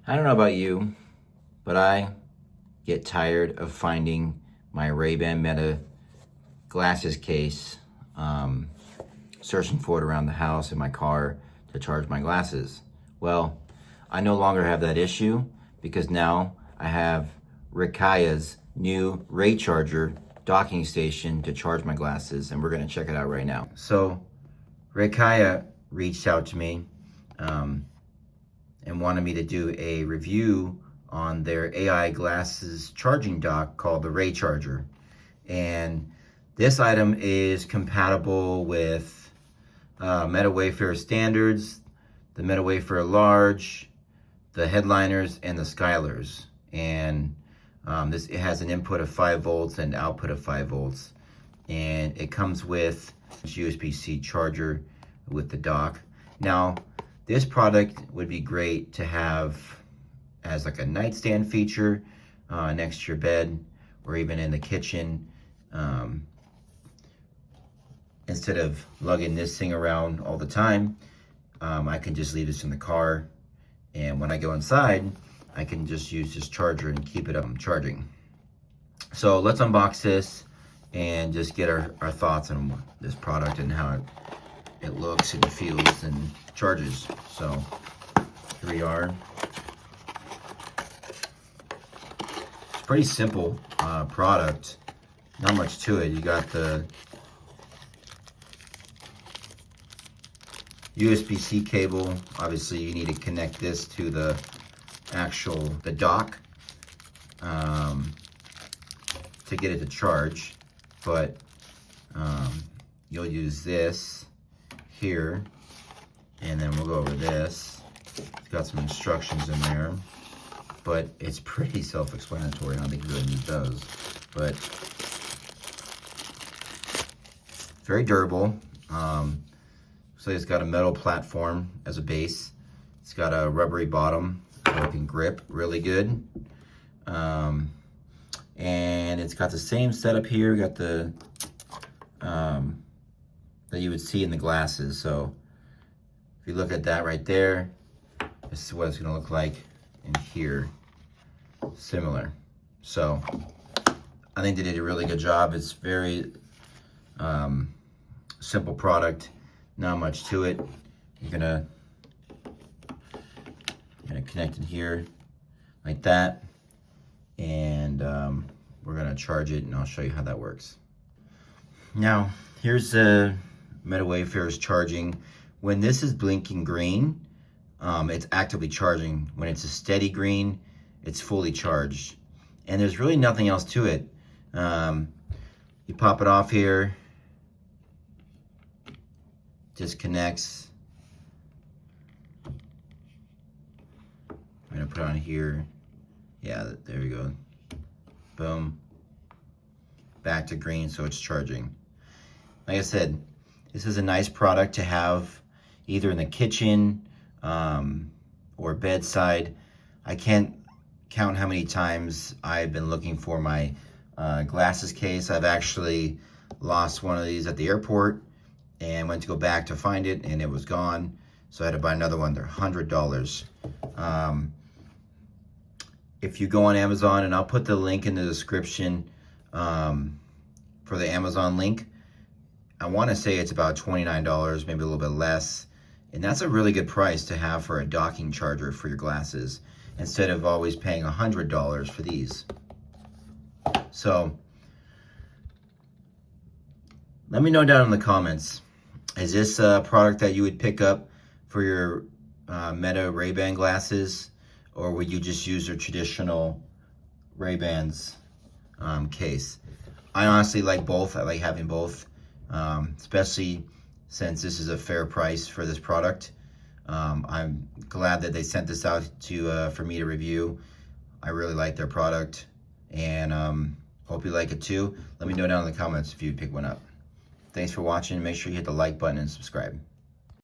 I don't know about you, but I get tired of finding my Ray-Ban Meta glasses case, searching for it around the house in my car to charge my glasses. Well, I no longer have that issue because now I have Reikiya's new Raycharger docking station to charge my glasses, and we're gonna check it out right now. So Reikiya reached out to me and wanted me to do a review on their AI glasses charging dock called the Raycharger. And this item is compatible with Meta Wayfarer standards, the Meta Wayfarer Large, the Headliners, and the Skylers. And it has an input of 5 volts and output of 5 volts. And it comes with USB-C charger with the dock. Now, this product would be great to have as like a nightstand feature next to your bed or even in the kitchen. Instead of lugging this thing around all the time, I can just leave this in the car, and when I go inside, I can just use this charger and keep it up charging. So let's unbox this and just get our thoughts on this product and how it looks and feels and charges. So here we are. It's a pretty simple product, not much to it. You got the USB-C cable. Obviously you need to connect this to the dock to get it to charge, but you'll use this here, and then we'll go over this. It's got some instructions in there, but it's pretty self-explanatory. I don't think you really need those, but very durable. So it's got a metal platform as a base. It's got a rubbery bottom so it can grip really good. And it's got the same setup here. Got the that you would see in the glasses. So if you look at that right there, this is what it's gonna look like in here. Similar. So I think they did a really good job. It's very simple product, not much to it. You're gonna connect in here like that, and we're gonna charge it, and I'll show you how that works. Now here's the Meta Wayfarer's charging. When this is blinking green, it's actively charging. When it's a steady green, it's fully charged, and there's really nothing else to it. You pop it off here, disconnects. I'm gonna put it on here. Yeah, there we go. Boom. Back to green, so it's charging. Like I said, this is a nice product to have either in the kitchen or bedside. I can't count how many times I've been looking for my glasses case. I've actually lost one of these at the airport and went to go back to find it, and it was gone. So I had to buy another one. They're $100. If you go on Amazon, and I'll put the link in the description for the Amazon link, I want to say it's about $29, maybe a little bit less. And that's a really good price to have for a docking charger for your glasses, instead of always paying $100 for these. So let me know down in the comments, is this a product that you would pick up for your Meta Ray-Ban glasses, or would you just use your traditional Ray-Bans case? I honestly like both. I like having both, especially since this is a fair price for this product. I'm glad that they sent this out for me to review. I really like their product, and hope you like it too. Let me know down in the comments if you'd pick one up. Thanks for watching. Make sure you hit the like button and subscribe.